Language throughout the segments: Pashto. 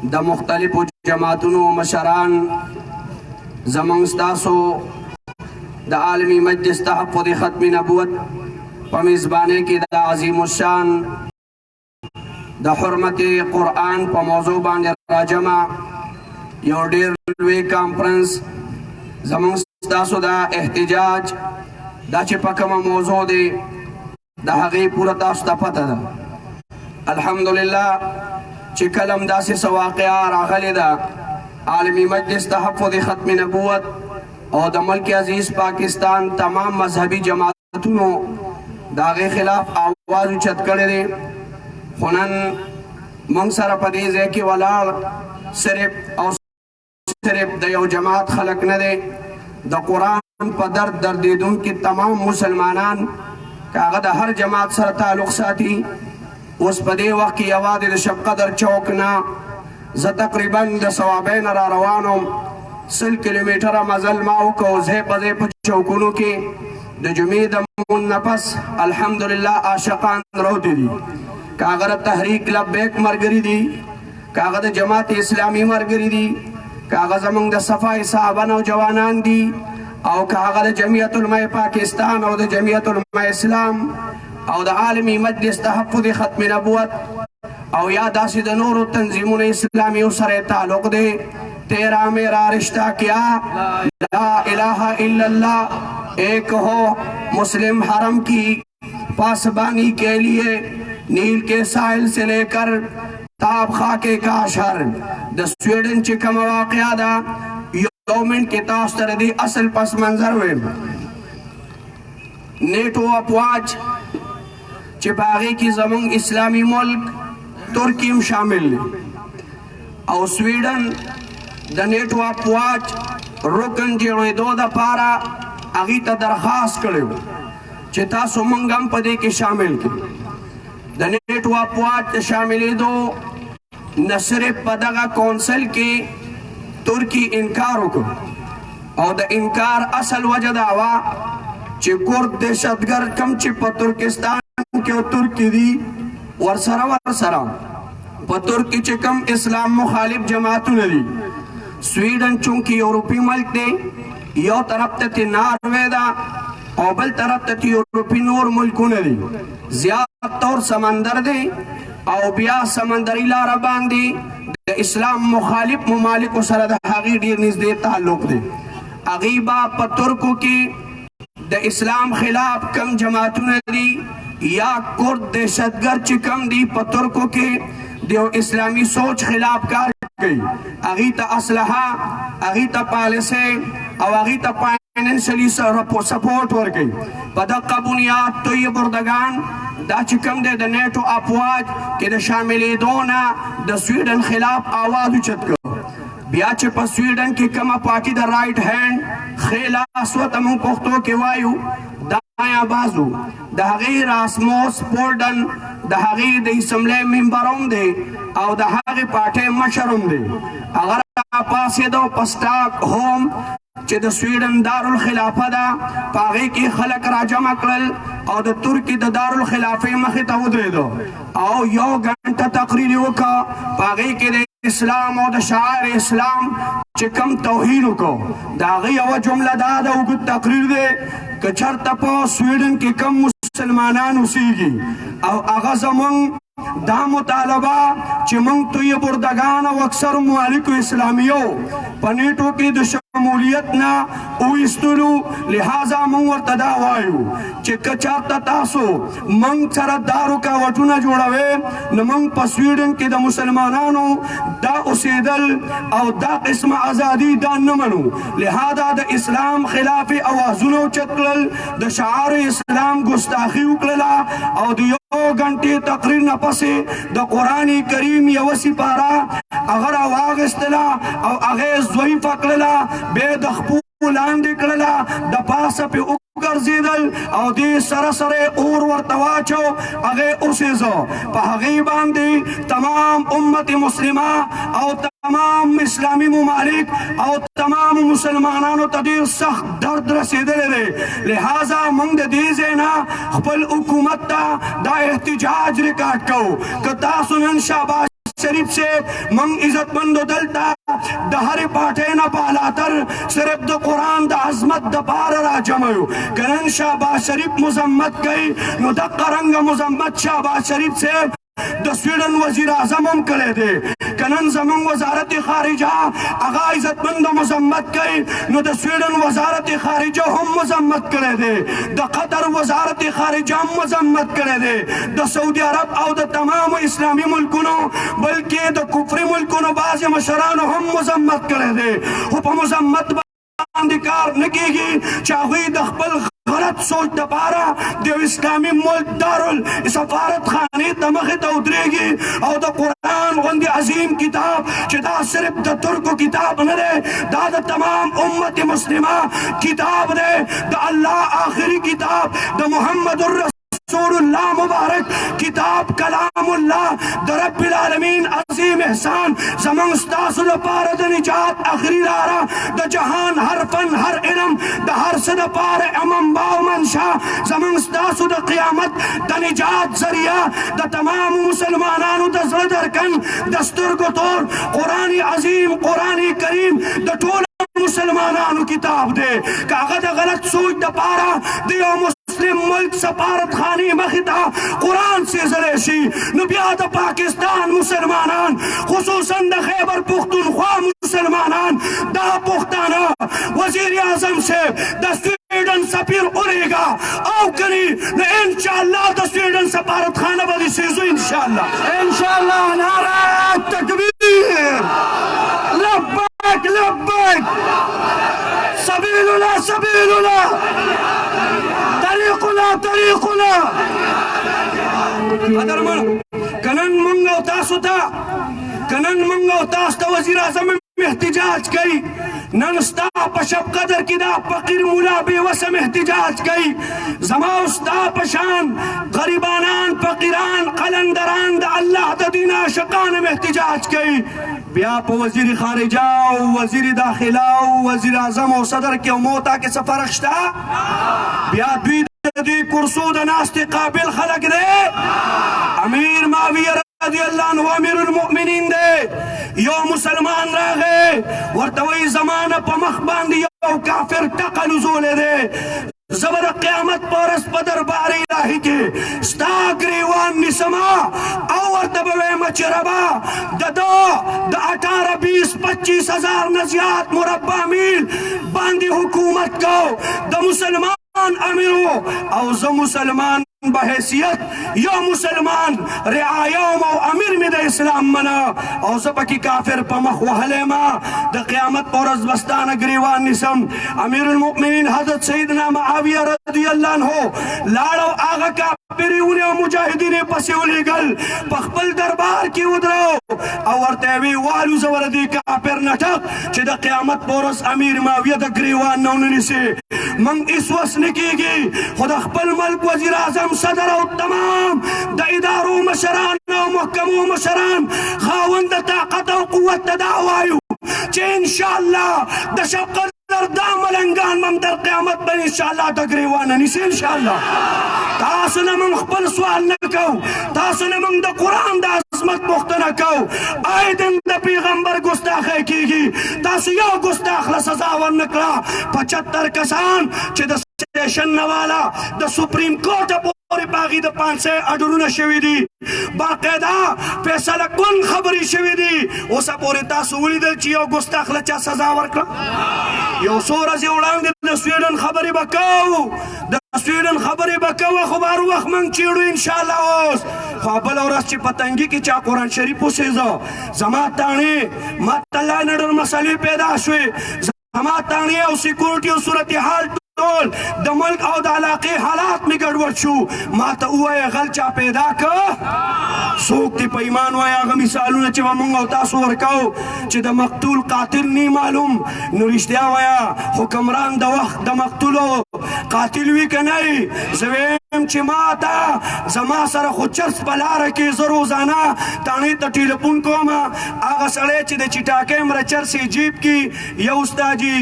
د مختلفو جماعتونو مشران، زمونږ ستاسو د عالمي مجلس تحفظ ختم نبوت په میزبانۍ کې د عظیم الشان د حرمت قرآن په موضوع باندې راجمع یو ډېر لوی کانفرنس زمونږ ستاسو د احتجاج دا چې په کومه موضوع دی د هغې پوره تاسو ته پته ده. الحمدلله چې کله هم داسې څه واقعه راغلې ده عالمي مجلس تحفظ ختم نبوت او د ملک عزیز پاکستان تمام مذهبي جماعتونو د هغې خلاف آواز اوچت کړی دی. خو نن موږ سره په دې ځای کې ولاړ صرف او صرف د یو جماعت خلک نه دی، د قرآن په درد دردېدونکي تمام مسلمانان که هغه د هر جماعت سره تعلق ساتي. اوس په دې وخت کې یوازې د شب قدر چوک نه زه تقریبا د صوابۍ نه را روان وم. 100 کیلومیټره مزل ما وکړو ځای په ځای په چوکونو کې د جمعې د مون نه پس الحمدلله عاشقان راوتي دي، که هغه د تحریک لبیک ملګري دي، که هغه د جماعت اسلامي ملګري دي، که هغه زموږ د صفای صحابه نوجوانان دي، او که هغه د جمعیت علماء پاکستان او د جمعیت علماء اسلام او د عالمي مجلس تحفظ ختم نبوت او یا داسې د نورو تنظیمونو اسلامیو سره تعلق دی. تیرا میرا رشتہ کیا لا الہ الا اللہ ایک ہو مسلم حرم کی پاسبانی کے لیے نیل کے ساحل سے لے کر تاب خاکے کاشر د سویډن چې کوم واقعه ده یو منټ کې تاسو ته د اصل پس منظر ویم. نیټو افواج چې په هغې کې زموږ اسلامي ملک ترکی هم شامل دی او سویډن د نیټو افواج رکن جوړېدو دپاره هغې ته درخواست کړی و چې تاسو موږ هم په دې کې شامل کړي. د نیټو افواج د شاملېدو نه صرف په دغه کونسل کې ترکی انکار وکړ او د انکار اصل وجه دا وه چې کورد دهشتګر کم چې په ترکستان کې ترکی دي ورسره په ترکی چې کم اسلام مخالف جماعتونه دي. سویډن چونکې یورپي ملک دی، یو طرف ته ناروے ده او بل طرف ته یورپي نور ملکونه دي، زیات طور سمندر دی او بیا سمندري لاره باندې د اسلام مخالف ممالکو سره د هغې ډېر نږدې تعلق دی. هغې به په ترکو کې د اسلام خلاف کم جماعتونه دي یا کورد دهشتګر چې کم دي په ترکو کې د اسلامي سوچ خلاف کار کوي، هغې ته اسلحه، هغې ته پالیسۍ او هغې ته فاینانشلي سپورټ ورکوي. په دغه بنیاد طیب اردګان دا چې کوم دی د نیټو افواج کې د شاملېدو نه د سویډن خلاف آواز اوچت کړ. بیا چې په سویډن کې کومه پارټي د رایټ هینډ ښی لاس ورته موږ پښتو کې وایو دایاں بازو د هغې راسموس پولډن د هغې د اسمبلۍ ممبر هم دی او د هغې پارټۍ مشر هم دی. هغه راپاڅېدو په سټاک هوم چې د سویډن دارالخلافه ده په هغې کې خلک راجمع کړل او د ترکي د دارالخلافې مخې ته ودرېدو او 1 غنټه تقریر یې وکړه. په هغې کې د اسلام او د شعائر اسلام چې کم توهین وکړو د هغې یوه جمله دا ده، اوږد تقریر دی، که چېرته په سویډن کې کم مسلمانان اوسېږي او هغه زموږ دا مطالبه چې موږ طیب اردګان او اکثر ممالکو اسلامیو په نیټو کې د شمولیت نه وایستلو، لہذا موږ ورته دا وایو چې که چېرته تاسو موږ سره دا رکاوټونه جوړوئ نو موږ په سویډن کې د مسلمانانو دا اوسېدل او دا قسمه ازادي دا نه منو. لہذا د اسلام خلاف اوازونه اوچت کړل، د شعار اسلام ګستاخي وکړله او د 1 غنټې تقریر نه پسې د قرآن کریم یوه سپاره هغه راواغېستله او هغې ضعیفه کړله، بیا د خپو لاندې کړله، د پاسه پې وګرځېدل او دې سره سره اور ورته واچو، هغې اوسېزه. په هغې باندې تمام امت مسلمه او تمام اسلامي ممالک او تمام مسلمانانو ته ډېر سخت درد رسېدلی دی. لہذا موږ د دې ځای نه خپل حکومت ته دا احتجاج ریکارډ کوو که تاسو نن شاباش शरीफ से मंग इज्जतमंद दलता दहर पाटे न पालातर सिर्फ द कुरान द अजमत द पार राजमयो करण शहबाज शरीफ मुजम्मत गई नुदक्का रंग मुजम्मत शहबाज शरीफ से द स्वीडन वजीर आजम हम करे दे कनन जमंग वजारत खारिजा आगा इज्जतमंद मुजम्मत गई नो द स्वीडन वजारत खारिजा हम मुजम्मत करे दे द कतर वजारत खारिजा हम मुजम्मत करे दे द सऊदी अरब और द तमाम इस्लामी मुल्कों बल्कि द कुफरी मुल्कों बाज मशरान हम मुजम्मत करे दे हुप मुजम्मत कार नकेगी चाहे दखबल गलत सोच दपारा देव इस्लामी मुल्क दारुल सफारत खाने तमखे उतरेगी और द कुरान वंदी अजीम किताब चिदा सिर्फ द तुर्क किताब न दे दाद तमाम उम्मत मुस्लिमा किताब दे द अल्लाह आखिरी किताब द मोहम्मदुर रसूलुल्लाह मुबारक किताब कलामुल्लाह द रब्बिल आलमीन अजीम एहसान जमंग स्तासुल पार द निजात आखिरी लारा द जहान हर फन हर इल्म द हर सद पार अमम बाव मंशा जमंग स्तासु द क़यामत द निजात जरिया द तमाम मुसलमानानु द ज़रदरकन दस्तूर को तौर कुरानी अजीम कुरानी करीम द टोल मुसलमानानु किताब दे कागज गलत सोच द पारा दियो मुस्लिम मुल्क सफारत खानी मखिता कुरान से जरेशी नबियात पाकिस्तान मुसलमानान खुसूसन द खैबर पुख्तूनख्वा मुसलमानान दा पुख्ताना वजीर आजम से द स्वीडन सफीर उड़ेगा आओ करी न इंशाअल्लाह द स्वीडन सफारत खाना बदी सीजो इंशाअल्लाह नारा तकबीर लब्बैक लब्बैक सबीलुना सबीलुना तरीकुना तरीकुना अदरमन कनन मंगा तासुता कनन मंगा तास्ता वजीर आजम एहतिजाज कई ननस्ता पशब कदर किदा फकीर मुला बेवसम एहतिजाज कई जमा उस्ता पशान गरीबानान फकीरान कलंदरान द अल्लाह द दीना शकान में एहतिजाज कई बिया वजीर खारिजा वजीर दाखिला वजीर आजम और सदर के मोता के सफर अख्ता बिया दुई कुर्सू द नास्ते काबिल खलक दे अमीर माविया रज़ी अल्लाह अन्हु अमीरुल मोमिनीन दे यो मुसलमान रागे वर्तवई जमाना पमख बांधी यो काफिर टकल जोले दे जबर क़यामत परस पदर बारी इलाही के स्ताग्रीवान निसमा और तबवे मचरबा ददो द 18-20-25 हजार नजियात मुरब्बा मील बांधी हुकूमत को द मुसलमान अमीरो और ज मुसलमान बहैसियत यो मुसलमान रियायों अमीर में द इस्लाम मना और सबकी काफिर पमख वहलेमा द क़यामत परस बस्तान ग्रीवान निसम अमीरुल मोमिनीन हजरत सैयदना मुआविया रज़ियल्लाहु अन्हु लाड़ो आगा का पेरिउने मुजाहिदीन पसिउली गल पखपल दरबार की उधरो और तेवी वालू जवरदी काफिर नटक च द क़यामत परस अमीर मुआविया द ग्रीवान नौननी से मंग इस वस निकीगी खुद खपल मल्क वजीर आजम सदर और तमाम द इदारों मशरान और महकमों मशरान खावंद ताकत और कुव्वत दावायु चे इंशाअल्लाह द शब दामलंगान ममदर क़यामत पर इंशाअल्लाह तकरीवान निसे इंशाअल्लाह तासन मंग खपल सवाल न कौ तासन मंग द कुरान द अजमत मुख्त न कौ आए दिन द पैगंबर गुस्ताख कीगी तासु यो गुस्ताख ला सजा वर नकला 75 कसान चे द स्टेशन नवाला द सुप्रीम कोर्ट पूरी बागी द 500 अडरुना शवीदी बाकायदा फैसला कौन खबरी शवीदी ओ सपोरे तासु उलिदल चियो गुस्ताख ला चा सजा वर्कला यो सोरा से उड़ांग द स्वीडन खबरी बकाऊ द स्वीडन खबरी बकाऊ खबर वक्त मंग चीड़ू इंशाअल्लाह ओस खबल और अच्छी पतंगी की चा कुरान शरीफ से जो जमात ताने मतल्ला नडर मसले पैदा हुए जमात ताने और सिक्योरिटी और सूरत हाल द मुल्क और इलाके हालात में गड़बड़ छू माता हुआ गलचा पैदा का सोखती पैमान वाया मिसालू ने चिवा मंगा तासु वर्काओ च द मकतूल कातिल नहीं मालूम नुरिश्तिया वाया हुक्मरान द वक्त द मकतूलो कातिल भी कनाई जवे چې ما ته زما سره خو چرس په لاره کې زه روزانه تاڼې ته ټیلیفون کوم هغه سړی چې د چټاکۍ مره چرس یې جیب کې یو استاجي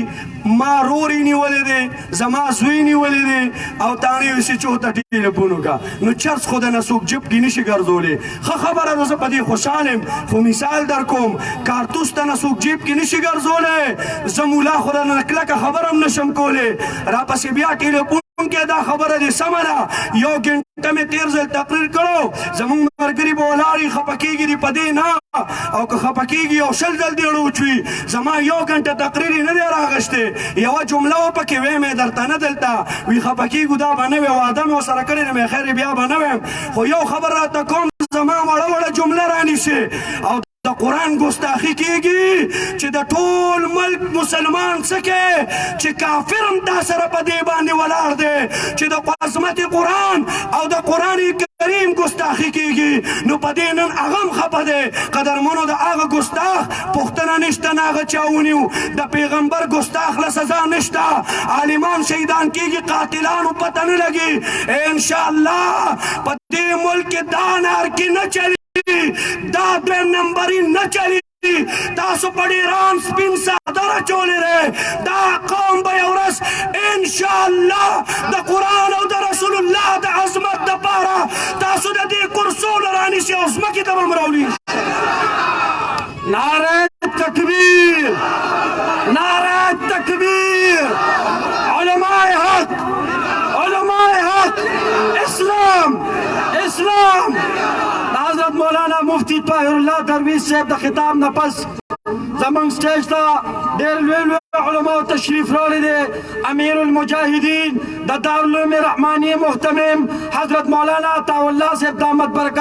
ما رور یې نیولی دی زما زوی یې نیولی دی او تاڼې ویسي چې ورته ټیلیفون وکړه نو چرس خو د نه څوک جیب کې نشي ګرځولی ښه خبره ده زه په دې خوشحال یم خو مثال در کوم کارتوس ته نه څوک جیب کې نشي ګرځولی زه مولا خو درنه کلکه خبره هم نشم کولی راپسې بیا ټیلیفون کې دا خبره دې سمه ده یو ګنټه مې تېر ځل تقریر کړو زموږ ملګري به ولاړ خفه کېږي دې په دې نه او که خفه کېږي یو شل ځل دې وچوي زما یو ګنټه تقریر یې نه دی راغشتی یوه جمله وه پکې ویم یې درته نه دلته وي خفه کېږو دا به نه وي واده مې ورسره کړی دی مې خیر بیا به نه ویم خو یو خبر راته کوم زما وړه وړه جمله رانیسي او د قرآن ګستاخي کېږي چې د ټول ملک مسلمان څه کې چې کافر هم تا سره په دې باندې ولاړ دی چې د عظمت قرآن او د قرآن کریم ګستاخي کېږي نو په دې نن هغه هم خفه دی قدرمنو د هغه ګستاخ پوښتنه نشته نه هغه چا ونیو د پیغمبر ګستاخ له سزا نشته عالمان شهیدان کېږي قاتلانو پته نه لګي انشاءالله په دې ملک کې دا نارکي نه چلي دا دویم نمبري نه چلی تاسو په ډیران سپین څادر اچولی دی دا قوم به یو ورځ انشاءالله د قرآن او د رسول الله د عظمت دپاره تاسو د دې کرسونه رانیسي او ځمکې ته به هم راولي نعره تکبیر نعره تکبیر علماء حق علماء حق اسلام اسلام حضرت مولانا مفتی طاهر الله درویش صاحب د خطاب نه پس زمونږ سټیج ته ډېر لوی لوی علماو تشریف راوړی دی امیر المجاهدین د دارالعلوم رحماني محتمم حضرت مولانا عطاءالله صاحب دامت برکات